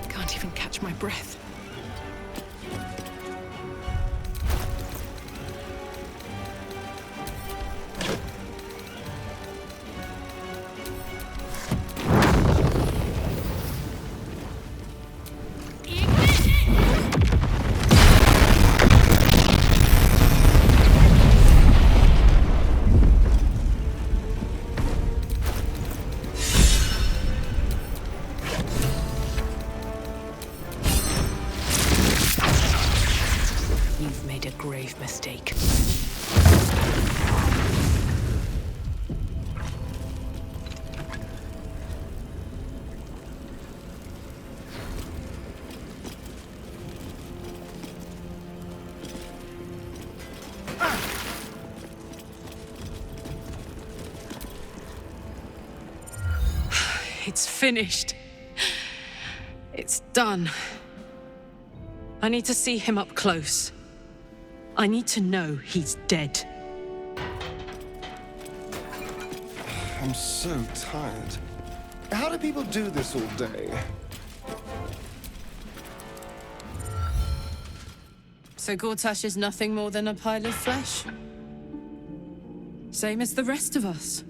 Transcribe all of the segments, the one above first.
Can't even catch my breath. You've made a grave mistake. It's finished. It's done. I need to see him up close. I need to know he's dead. I'm so tired. How do people do this all day? So Gortash is nothing more than a pile of flesh? Same as the rest of us.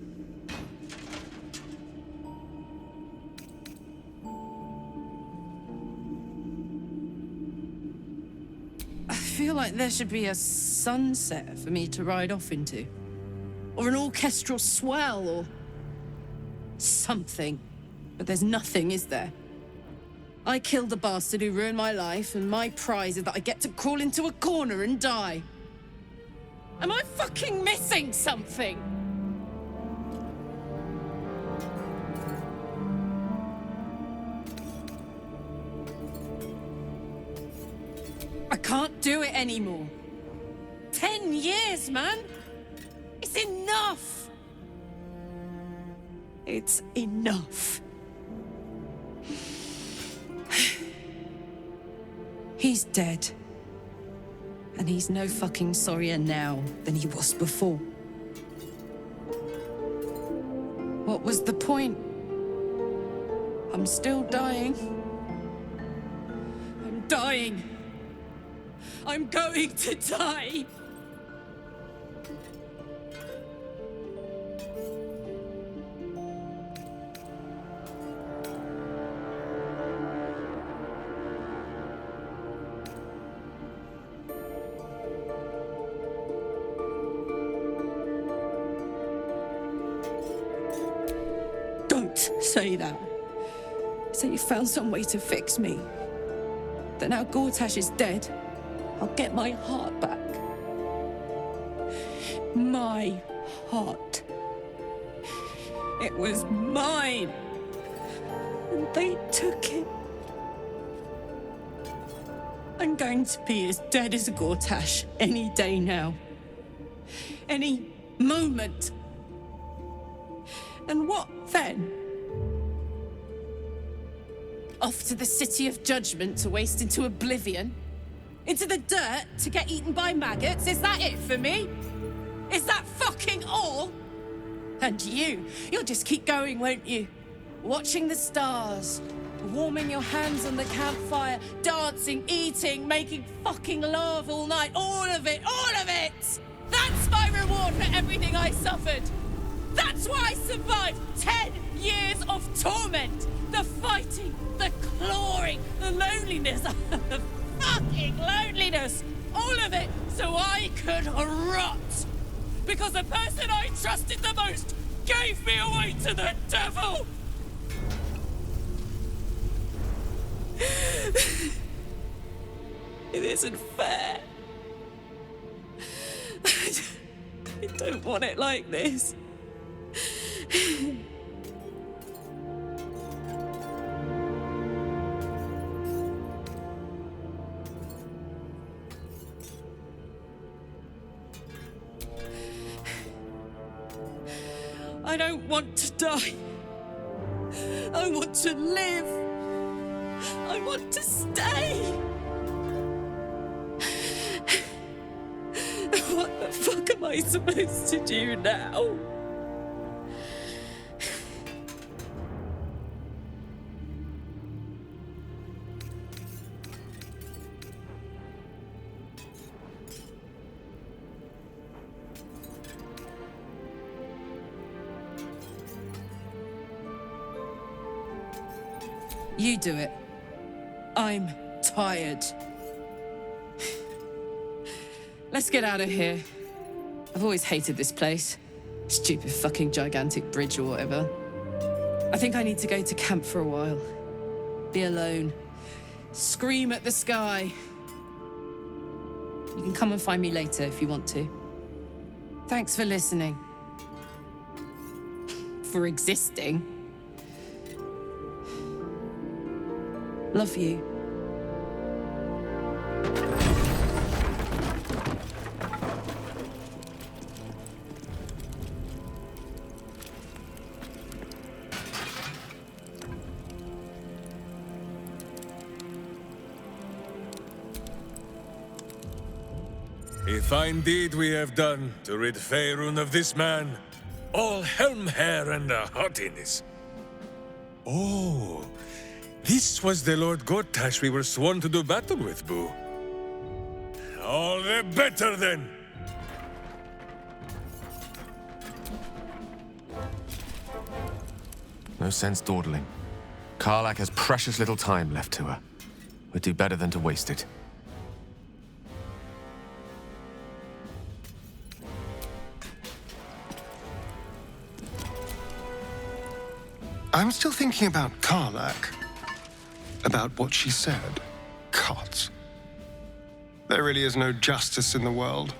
I feel like there should be a sunset for me to ride off into. Or an orchestral swell, or something. But there's nothing, is there? I killed the bastard who ruined my life, and my prize is that I get to crawl into a corner and die. Am I fucking missing something? I can't do it anymore. 10 years, man! It's enough! It's enough. He's dead. And he's no fucking sorrier now than he was before. What was the point? I'm still dying. I'm dying. I'm going to die. Don't say that. Say you found some way to fix me. That now Gortash is dead, I'll get my heart back. My heart. It was mine. And they took it. I'm going to be as dead as a Gortash any day now. Any moment. And what then? Off to the City of Judgment to waste into oblivion? Into the dirt to get eaten by maggots? Is that it for me? Is that fucking all? And you'll just keep going, won't you? Watching the stars, warming your hands on the campfire, dancing, eating, making fucking love all night. All of it, all of it! That's my reward for everything I suffered. That's why I survived 10 years of torment. The fighting, the clawing, the loneliness, the fucking loneliness. All of it so I could rot. Because the person I trusted the most gave me away to the devil. It isn't fair. I don't want it like this. I don't want to die. I want to live. I want to stay. What the fuck am I supposed to do now? You do it. I'm tired. Let's get out of here. I've always hated this place. Stupid fucking gigantic bridge or whatever. I think I need to go to camp for a while. Be alone. Scream at the sky. You can come and find me later if you want to. Thanks for listening. For existing. Love you. A fine deed we have done to rid Faerun of this man. All helm hair and a haughtiness. Oh, this was the Lord Gortash we were sworn to do battle with, Boo. All the better then! No sense dawdling. Karlach has precious little time left to her. We'd do better than to waste it. I'm still thinking about Karlach. About what she said. God. There really is no justice in the world.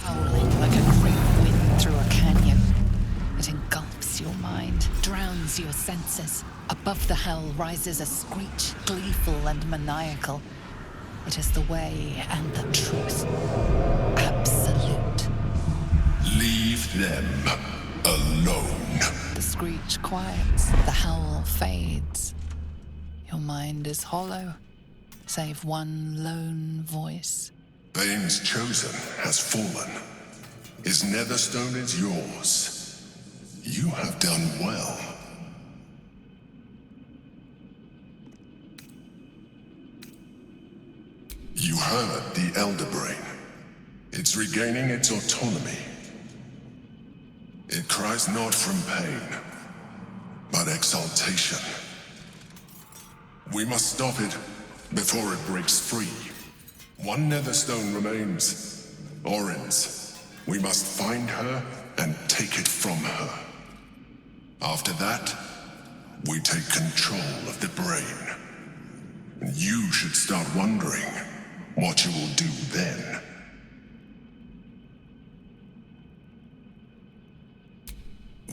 Howling like a great wind through a canyon. It engulfs your mind, drowns your senses. Above the hell rises a screech, gleeful and maniacal. It is the way and the truth. Absolute. Leave them alone. The screech quiets, the howl fades. Your mind is hollow, save one lone voice. Bane's chosen has fallen. His netherstone is yours. You have done well. You heard the Elder Brain. It's regaining its autonomy. It cries not from pain, but exaltation. We must stop it before it breaks free. One netherstone remains. Orin's. We must find her and take it from her. After that, we take control of the brain. And you should start wondering what you will do then.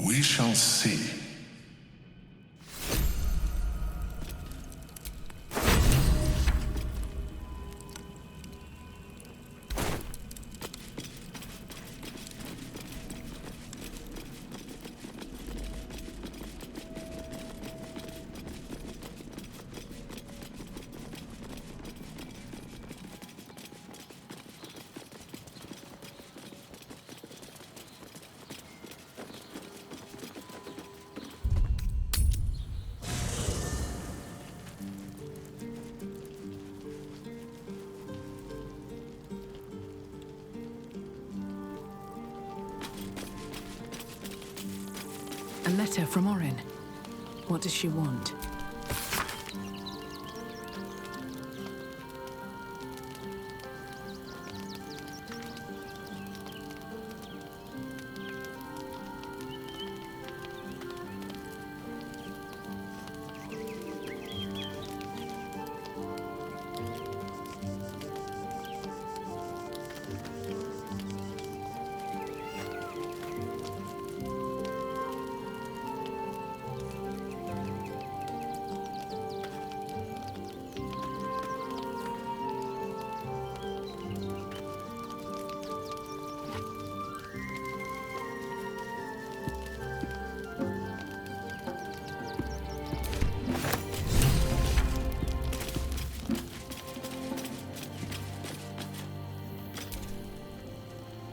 We shall see. A letter from Orin. What does she want?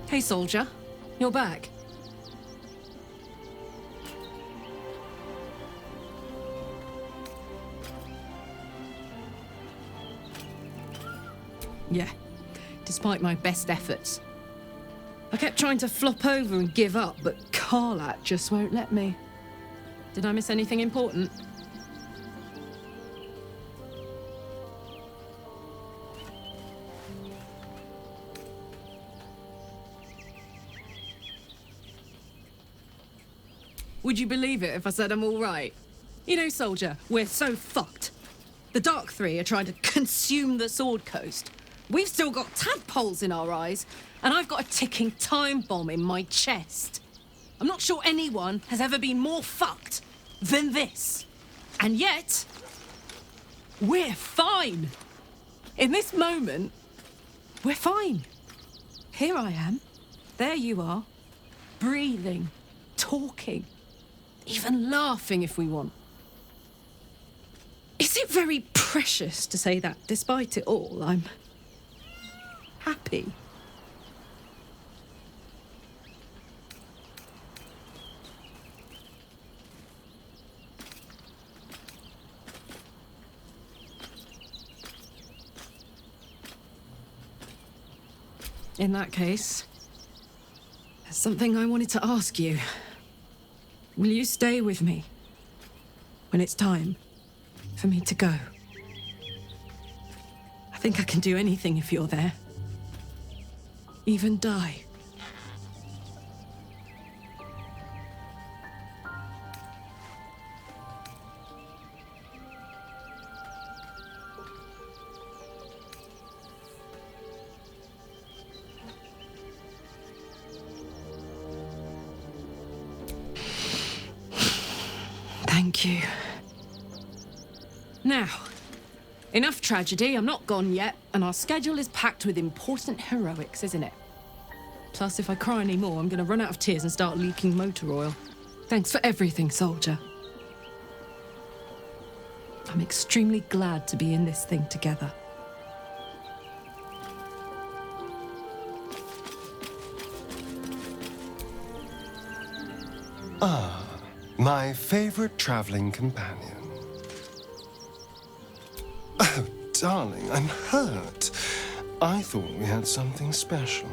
Hey, soldier. You're back. Yeah, despite my best efforts. I kept trying to flop over and give up, but Karlak just won't let me. Did I miss anything important? Would you believe it if I said I'm all right? You know, soldier, we're so fucked. The Dark Three are trying to consume the Sword Coast. We've still got tadpoles in our eyes, and I've got a ticking time bomb in my chest. I'm not sure anyone has ever been more fucked than this. And yet, we're fine. In this moment, we're fine. Here I am. There you are. Breathing, talking, even laughing if we want. Is it very precious to say that despite it all, I'm happy? In that case, there's something I wanted to ask you. Will you stay with me when it's time for me to go? I think I can do anything if you're there. Even die. Thank you. Now, enough tragedy. I'm not gone yet, and our schedule is packed with important heroics, isn't it? Plus, if I cry any more, I'm gonna run out of tears and start leaking motor oil. Thanks for everything, soldier. I'm extremely glad to be in this thing together. My favorite traveling companion. Oh, darling, I'm hurt. I thought we had something special.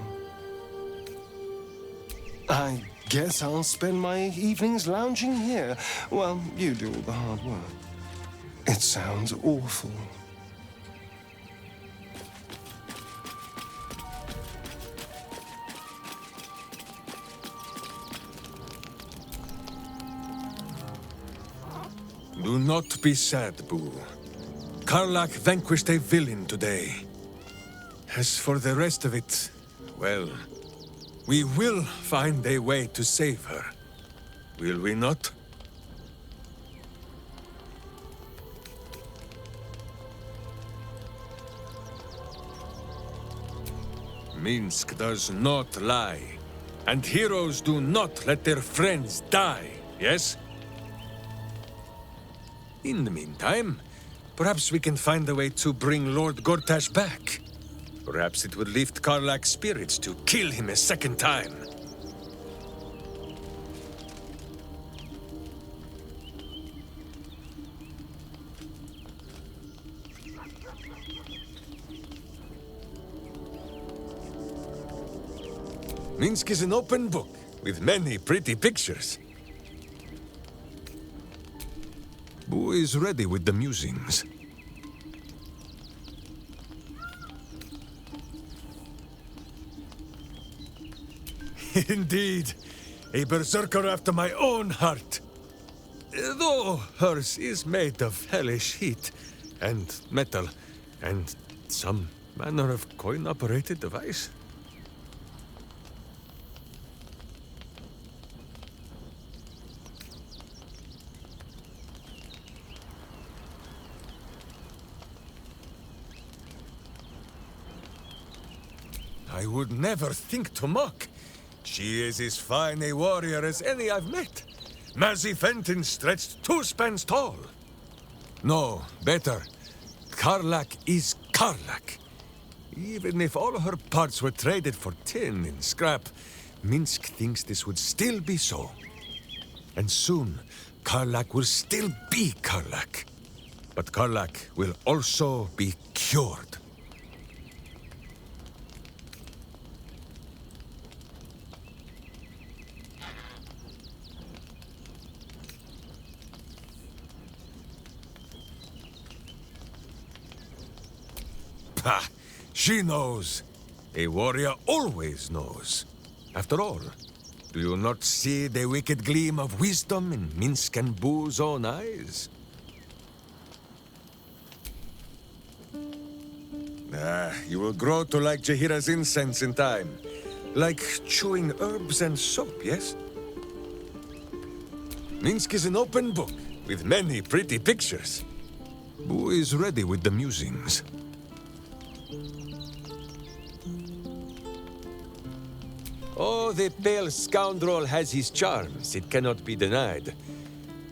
I guess I'll spend my evenings lounging here while you do all the hard work. It sounds awful. Do not be sad, Boo. Karlak vanquished a villain today. As for the rest of it, well, we will find a way to save her. Will we not? Minsk does not lie. And heroes do not let their friends die, yes? In the meantime, perhaps we can find a way to bring Lord Gortash back. Perhaps it would lift Karlak's spirits to kill him a second time. Minsk is an open book, with many pretty pictures. Boo is ready with the musings. Indeed, a berserker after my own heart. Though hers is made of hellish heat, and metal, and some manner of coin-operated device. I would never think to mock. She is as fine a warrior as any I've met. Mazzy Fenton stretched 2 spans tall. No, better. Karlak is Karlak. Even if all her parts were traded for tin and scrap, Minsk thinks this would still be so. And soon, Karlak will still be Karlak. But Karlak will also be cured. Ha! She knows. A warrior always knows. After all, do you not see the wicked gleam of wisdom in Minsk and Boo's own eyes? You will grow to like Jahira's incense in time. Like chewing herbs and soap, yes? Minsk is an open book, with many pretty pictures. Boo is ready with the musings. Oh, the pale scoundrel has his charms, it cannot be denied.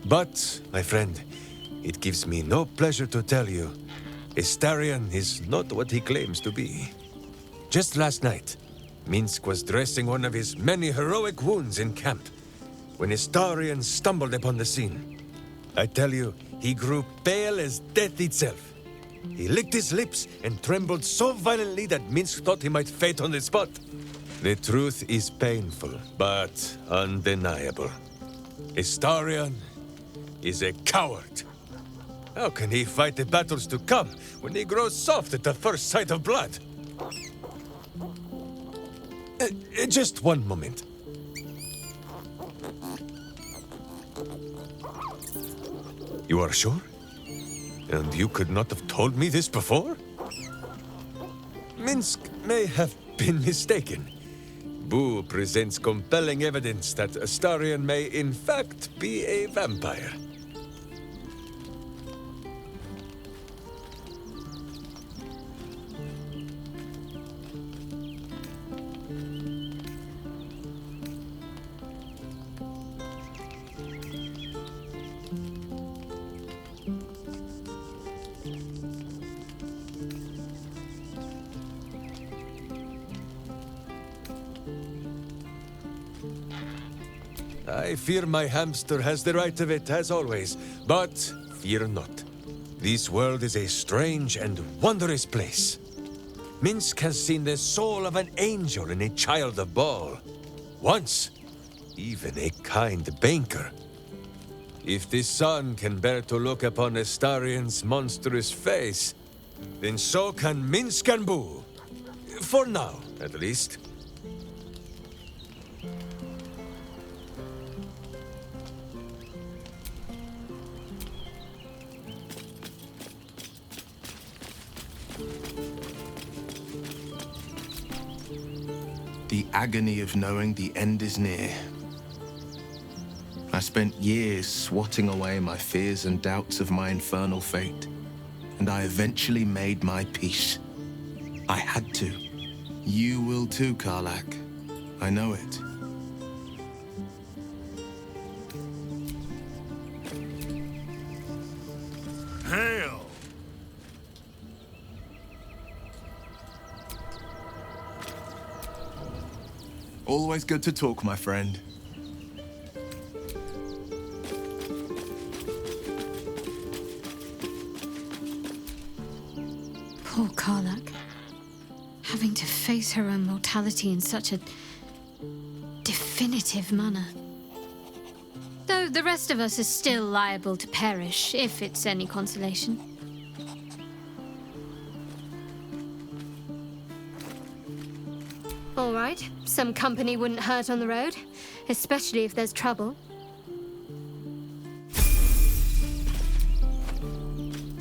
But, my friend, it gives me no pleasure to tell you, Astarion is not what he claims to be. Just last night, Minsk was dressing one of his many heroic wounds in camp, when Astarion stumbled upon the scene. I tell you, he grew pale as death itself. He licked his lips and trembled so violently that Minsk thought he might faint on the spot. The truth is painful, but undeniable. Astarion is a coward. How can he fight the battles to come when he grows soft at the first sight of blood? Just one moment. You are sure? And you could not have told me this before? Minsk may have been mistaken. Boo presents compelling evidence that Astarion may in fact be a vampire. I fear my hamster has the right of it, as always. But fear not. This world is a strange and wondrous place. Minsk has seen the soul of an angel in a child of Baal. Once, even a kind banker. If the sun can bear to look upon Astarion's monstrous face, then so can Minsk and Boo. For now, at least. The agony of knowing the end is near. I spent years swatting away my fears and doubts of my infernal fate, and I eventually made my peace. I had to. You will too, Karlak. I know it. Hail! Always good to talk, my friend. Poor Karlak. Having to face her own mortality in such a definitive manner. Though the rest of us is still liable to perish, if it's any consolation. All right, some company wouldn't hurt on the road, especially if there's trouble.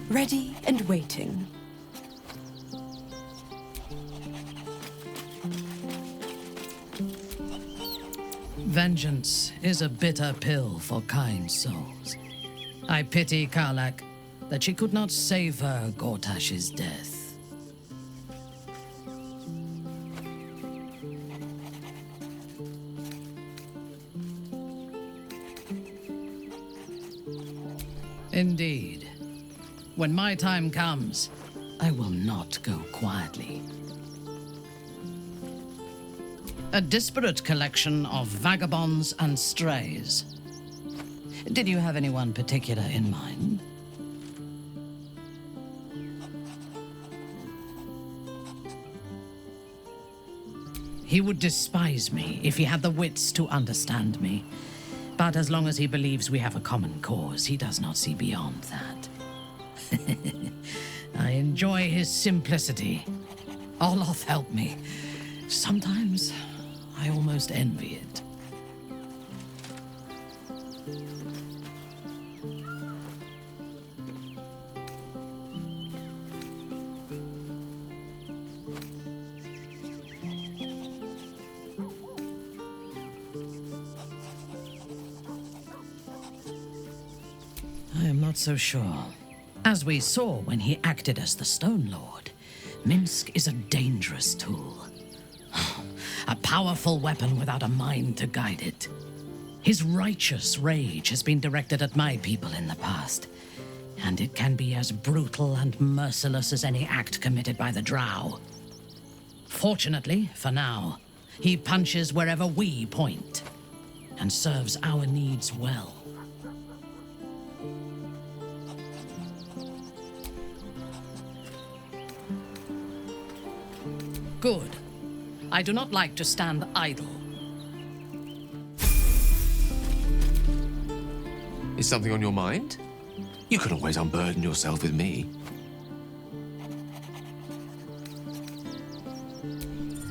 Ready and waiting. Vengeance is a bitter pill for kind souls. I pity Karlak that she could not save her Gortash's death. Indeed. When my time comes, I will not go quietly. A disparate collection of vagabonds and strays. Did you have anyone particular in mind? He would despise me if he had the wits to understand me. But as long as he believes we have a common cause, he does not see beyond that. I enjoy his simplicity. Olof helped me. Sometimes I almost envy it. I am not so sure. As we saw when he acted as the Stone Lord, Minsk is a dangerous tool. A powerful weapon without a mind to guide it. His righteous rage has been directed at my people in the past, and it can be as brutal and merciless as any act committed by the Drow. Fortunately, for now, he punches wherever we point, and serves our needs well. Good. I do not like to stand idle. Is something on your mind? You can always unburden yourself with me.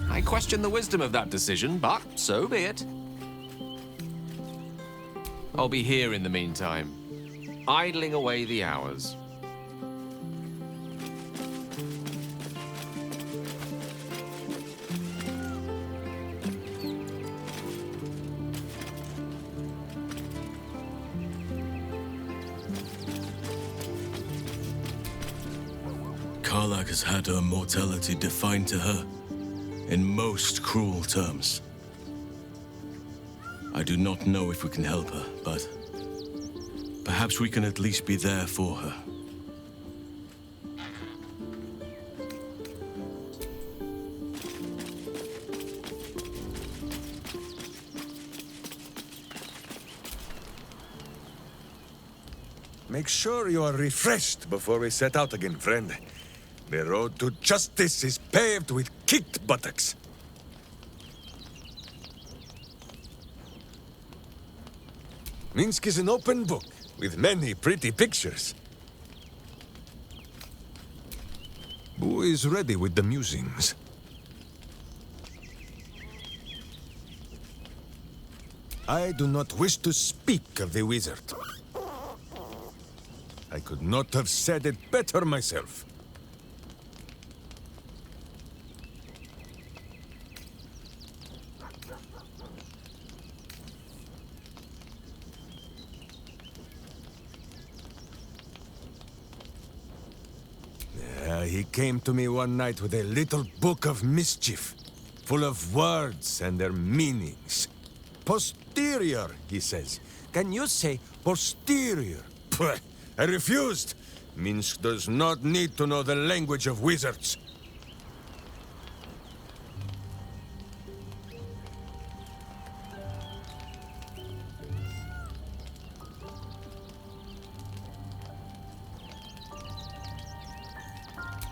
I question the wisdom of that decision, but so be it. I'll be here in the meantime, idling away the hours. Karlach has had her mortality defined to her in most cruel terms. I do not know if we can help her, but perhaps we can at least be there for her. Make sure you are refreshed before we set out again, friend. The road to justice is paved with kicked buttocks. Minsk is an open book, with many pretty pictures. Who is ready with the musings? I do not wish to speak of the wizard. I could not have said it better myself. He came to me one night with a little book of mischief, full of words and their meanings. Posterior, he says. Can you say posterior? Pwah, I refused. Minsk does not need to know the language of wizards.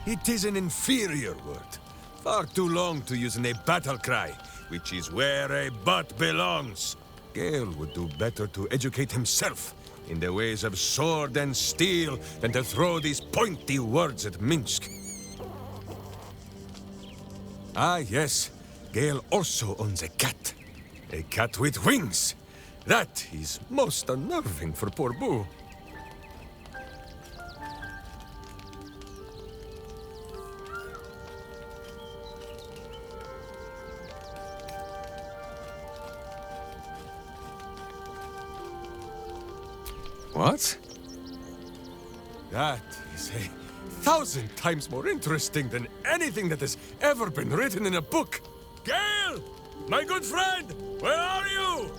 It is an inferior word, far too long to use in a battle cry, which is where a butt belongs. Gale would do better to educate himself in the ways of sword and steel than to throw these pointy words at Minsk. Ah, yes, Gale also owns a cat. A cat with wings. That is most unnerving for poor Boo. What? That is 1,000 times more interesting than anything that has ever been written in a book. Gale! My good friend! Where are you?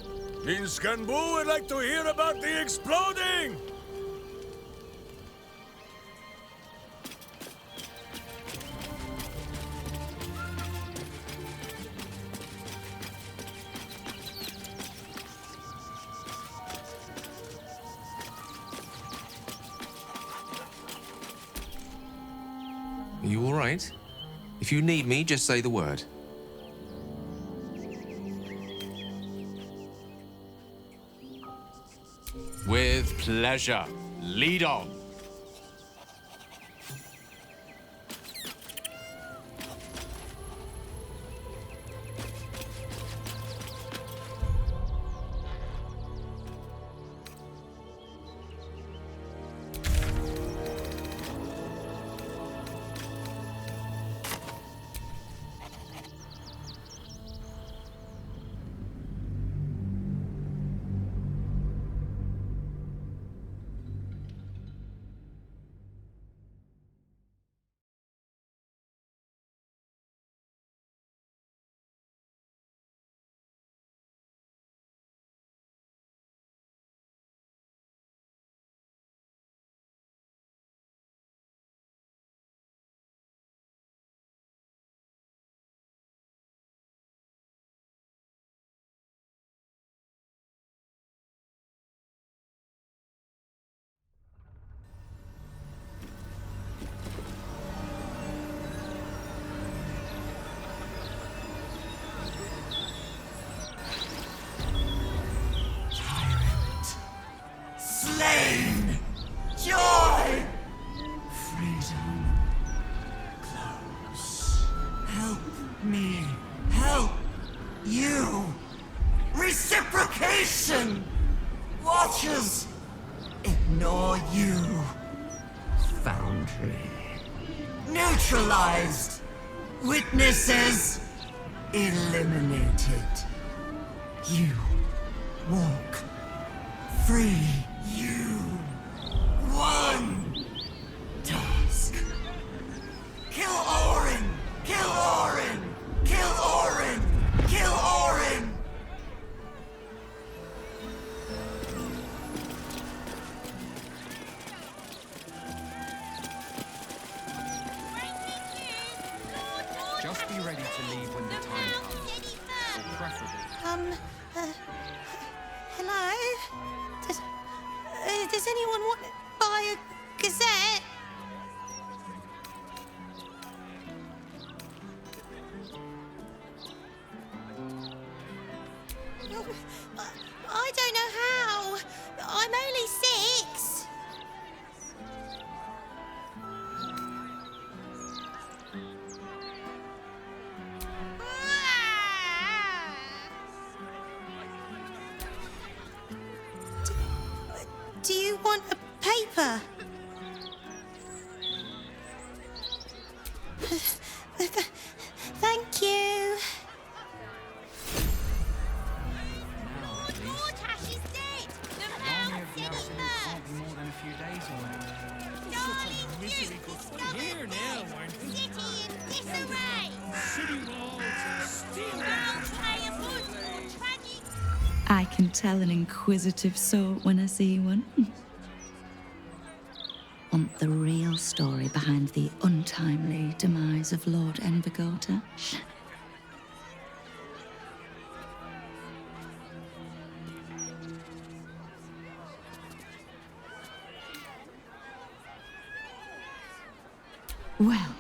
Minsk and Boo would like to hear about the exploding! Are you all right? If you need me, just say the word. With pleasure. Lead on. slain! Joy! Freedom. Close. Help me. Help you. Reciprocation! Watchers! Ignore you. Foundry. Neutralized. Witnesses. Eliminated. You walk free. You one task. Kill Orin! Kill Orin! Kill Orin! Kill Orin! Just be ready to leave when the time comes. Or preferably. Hello? Does anyone want to buy a gazette? I don't know how. I'm only 6. Do you want a paper? Thank you. Here now, aren't we? City in disarray! City walls and steel I can tell an inquisitive sort when I see one. Want the real story behind the untimely demise of Lord Envergota? Well,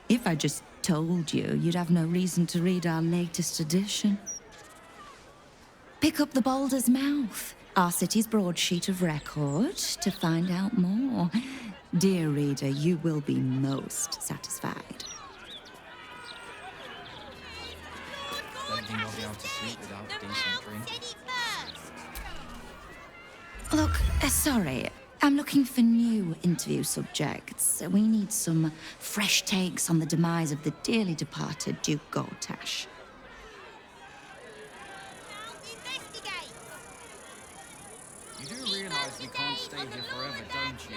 if I just told you, you'd have no reason to read our latest edition. Pick up the Baldur's Mouth, our city's broadsheet of record, to find out more. Dear reader, you will be most satisfied. Don't think I'll be able to sleep without a decent drink. Look, sorry, I'm looking for new interview subjects. We need some fresh takes on the demise of the dearly departed Duke Gortash. You do realise we can't stay here forever, don't you?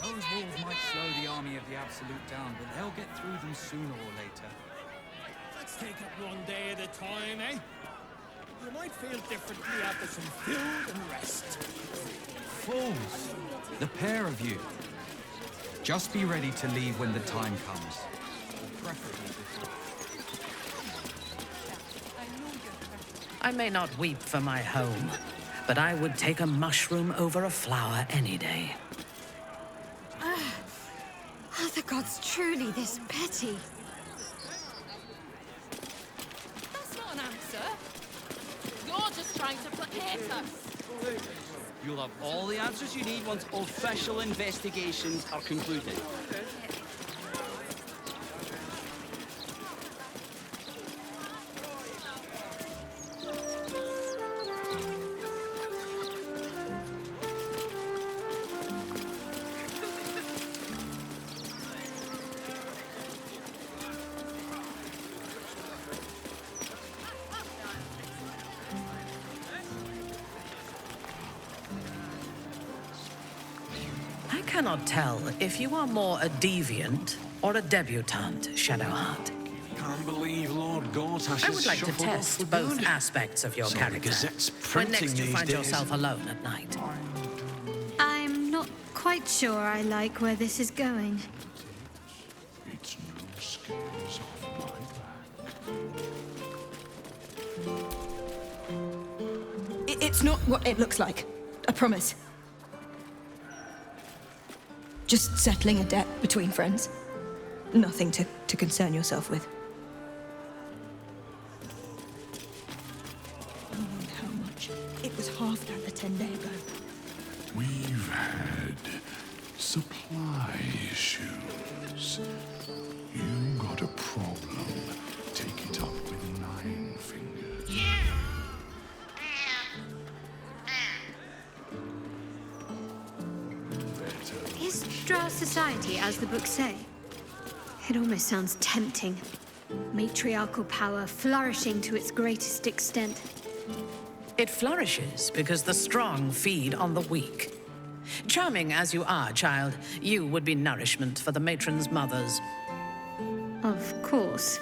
Those walls might slow the army of the Absolute down, but they'll get through them sooner or later. Let's take it one day at a time, eh? You might feel differently after some food and rest. Fools! The pair of you. Just be ready to leave when the time comes. Preferably before. I may not weep for my home, but I would take a mushroom over a flower any day. Are the gods truly this petty? That's not an answer. You're just trying to placate us. You'll have all the answers you need once official investigations are concluded. I cannot tell if you are more a deviant or a debutante, Shadowheart. Can't believe Lord Gortash I would like to test both aspects of your character when next you find yourself alone at night. I'm not quite sure I like where this is going. It's no scales off my back. It's not what it looks like. I promise. Just settling a debt between friends. Nothing to concern yourself with. How much? It was half that a 10-day ago. We've had supply issues. You got a problem. Take it up with Nine Fingers. Is Drow society as the books say? It almost sounds tempting. Matriarchal power flourishing to its greatest extent. It flourishes because the strong feed on the weak. Charming as you are, child, you would be nourishment for the matron's mothers. Of course.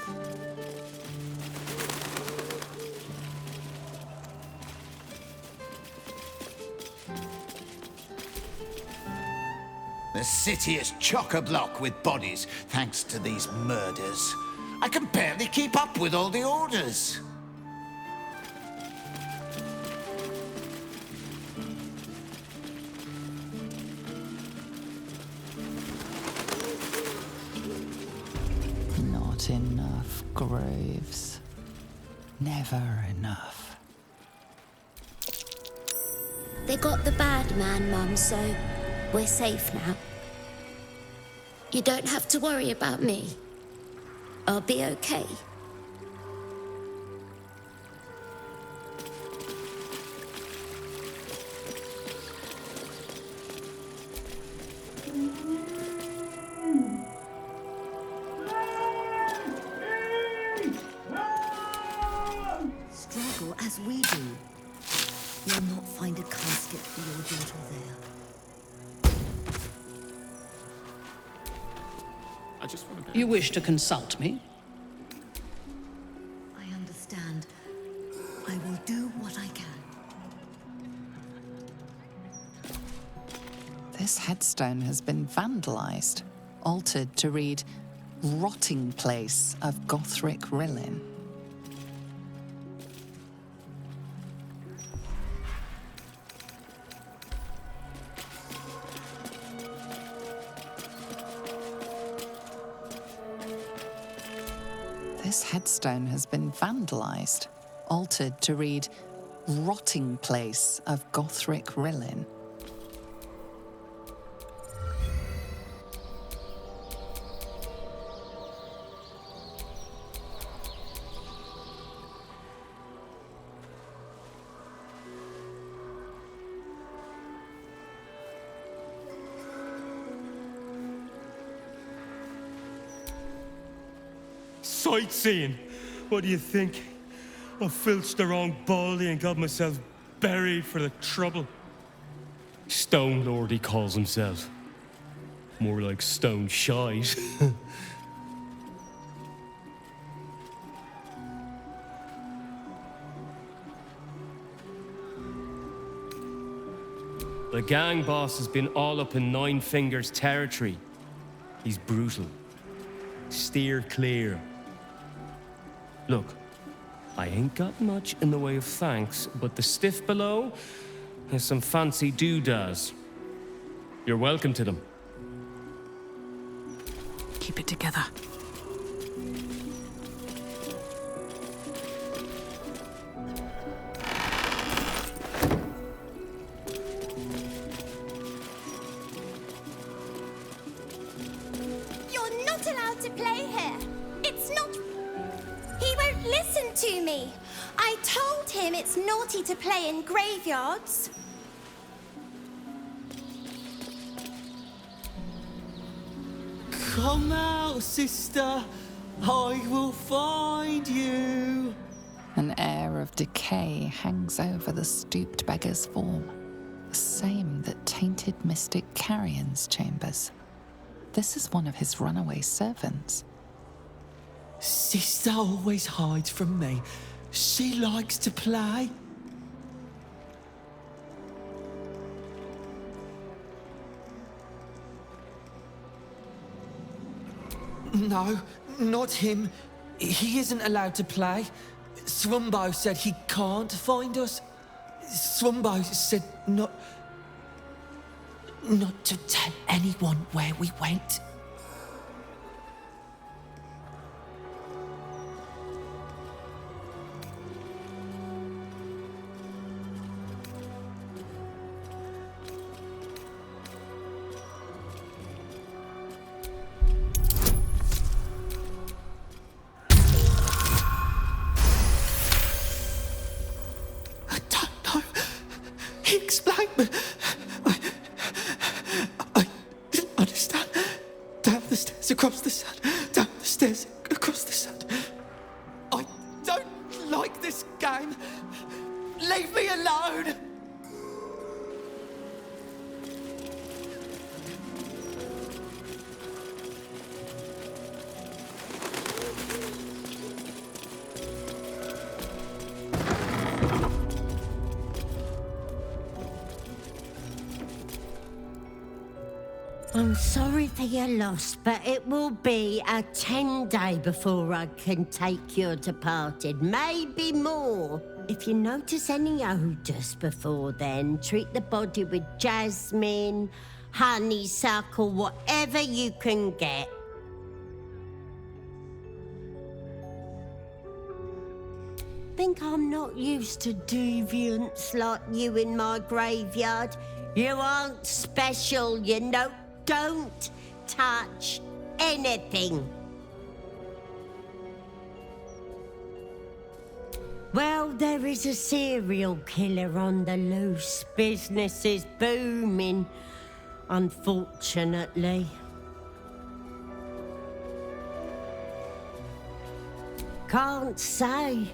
The city is chock-a-block with bodies, thanks to these murders. I can barely keep up with all the orders. Not enough graves. Never enough. They got the bad man, Mum, so we're safe now. You don't have to worry about me. I'll be okay. Struggle as we do. You'll not find a casket for your daughter there. You wish to consult me? I understand. I will do what I can. This headstone has been vandalized, altered to read, Rotting Place of Gothric Rillin. This headstone has been vandalized, altered to read, Rotting Place of Gothric Rillin. Sightseeing? What do you think? I filched the wrong baldy and got myself buried for the trouble. Stone Lord, he calls himself. More like stone shite. The gang boss has been all up in Nine Fingers territory. He's brutal. Steer clear. Look, I ain't got much in the way of thanks, but the stiff below has some fancy doodads. You're welcome to them. Keep it together. You're not allowed to play here. It's not... He won't listen to me. I told him it's naughty to play in graveyards. Come out, sister. I will find you. An air of decay hangs over the stooped beggar's form, the same that tainted mystic Carrion's chambers. This is one of his runaway servants. Sister always hides from me. She likes to play. No, not him. He isn't allowed to play. Swumbo said he can't find us. Swumbo said not to tell anyone where we went. explain, but I didn't understand. Down the stairs, across the sand. Down the stairs, across the sand. I don't like this game. Leave me alone. I'm sorry for your loss, but it will be a 10-day before I can take your departed. Maybe more. If you notice any odours before then, treat the body with jasmine, honeysuckle, whatever you can get. Think I'm not used to deviants like you in my graveyard? You aren't special, you know. Don't touch anything. Well, there is a serial killer on the loose. Business is booming, unfortunately. Can't say.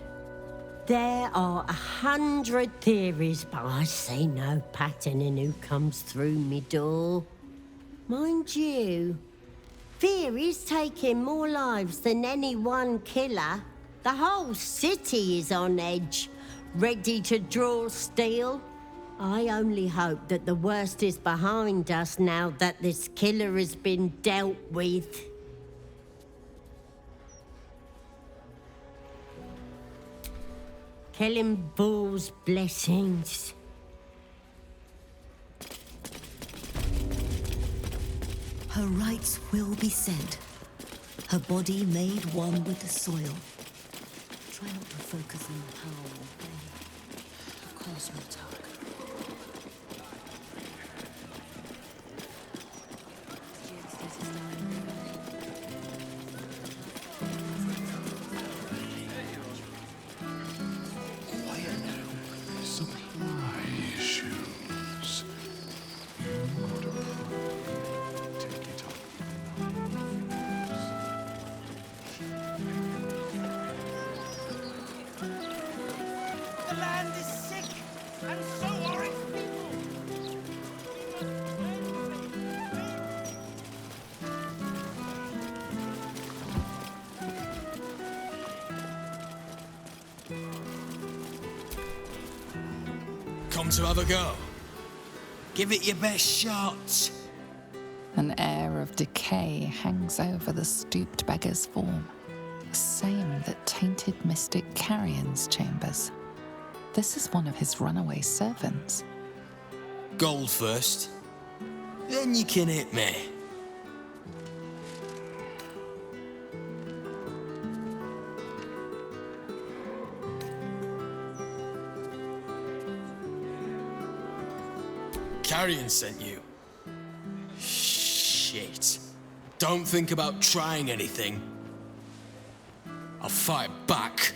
There are 100 theories, but I see no pattern in who comes through me door. Mind you, theories taking more lives than any one killer. The whole city is on edge, ready to draw steel. I only hope that the worst is behind us now that this killer has been dealt with. Killing bulls, blessings. Her rights will be said. Her body made one with the soil. Try not to focus on how or when. Of course we'll talk. Come to have a go. Give it your best shot. An air of decay hangs over the stooped beggar's form, the same that tainted mystic Carrion's chambers. This is one of his runaway servants. Gold first, then you can hit me. Carrion sent you. Shit. Don't think about trying anything. I'll fight back.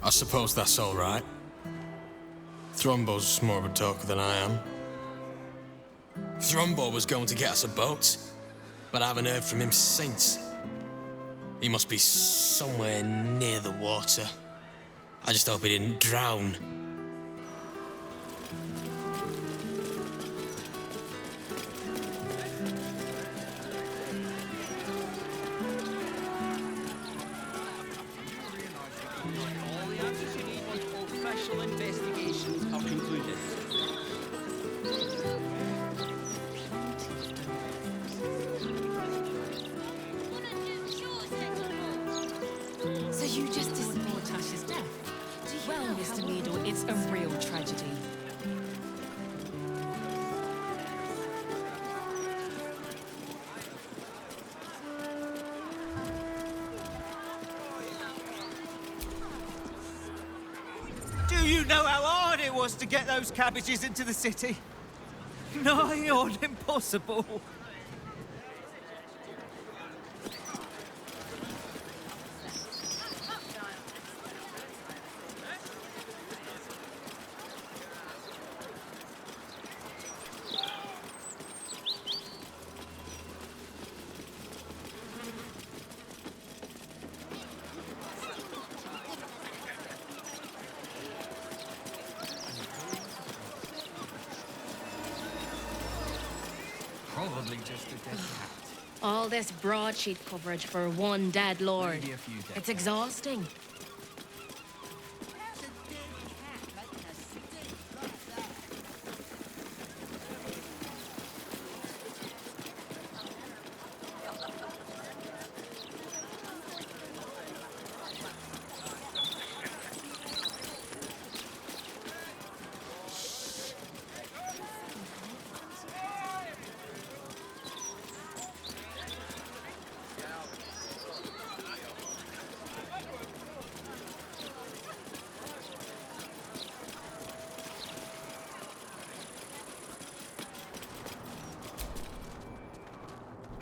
I suppose that's all right. Thrombo's more of a talker than I am. Thrombo was going to get us a boat, but I haven't heard from him since. He must be somewhere near the water. I just hope he didn't drown. All the answers you need once official investigations are concluded. So you just dismissed Tasha's death? Well, Mr. Needle, it's a real tragedy. Do you know how hard it was to get those cabbages into the city? nigh on impossible. Probably just a dead cat. All this broadsheet coverage for one dead lord. Maybe a few dead. It's exhausting.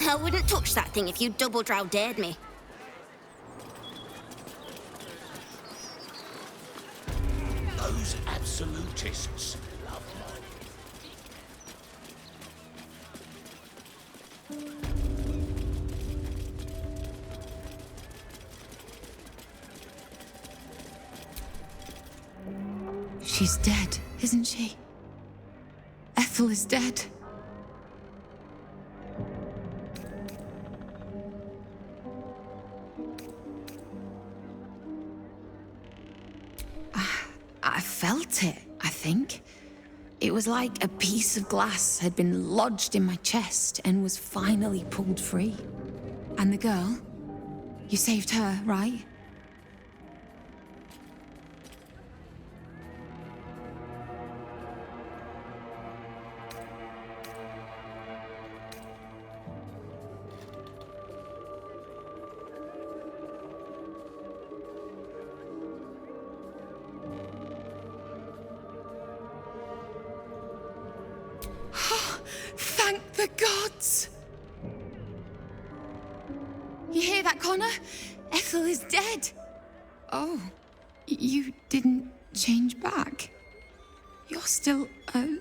I wouldn't touch that thing if you double drow dared me. Those absolutists love money. She's dead, isn't she? Ethel is dead. I felt it, I think. It was like a piece of glass had been lodged in my chest and was finally pulled free. And the girl? You saved her, right? Thank the gods! You hear that, Connor? Ethel is dead. Oh, you didn't change back. You're still a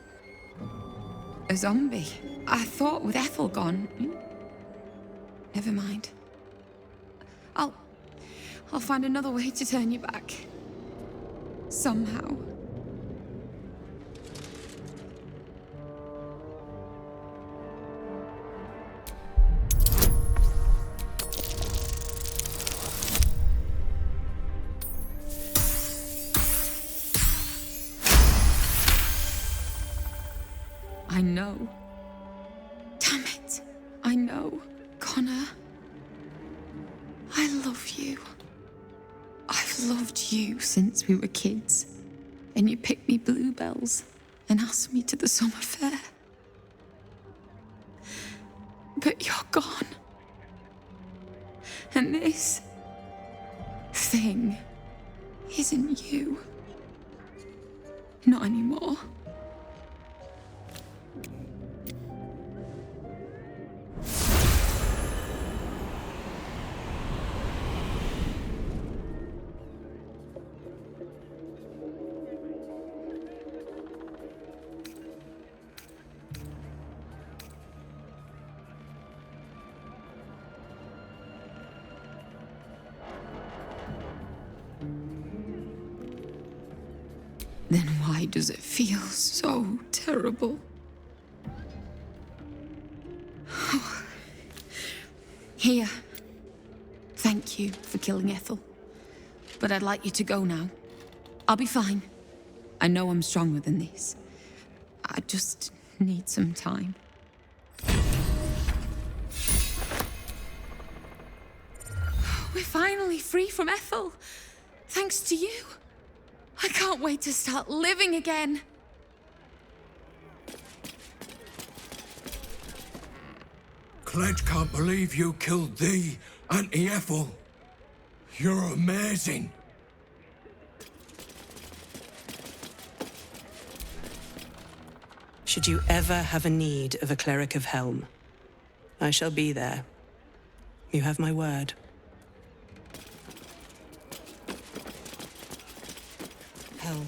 zombie. I thought with Ethel gone. Never mind. I'll find another way to turn you back. Somehow. I know. Damn it. I know. Connor. I love you. I've loved you since we were kids. And you picked me bluebells and asked me to the summer fair. But you're gone. And this thing isn't you. Not anymore. Then why does it feel so terrible? Here. Thank you for killing Ethel. But I'd like you to go now. I'll be fine. I know I'm stronger than this. I just need some time. We're finally free from Ethel. Thanks to you. I can't wait to start living again. Cledge can't believe you killed the Auntie Ethel. You're amazing. Should you ever have a need of a cleric of Helm, I shall be there. You have my word. Helm.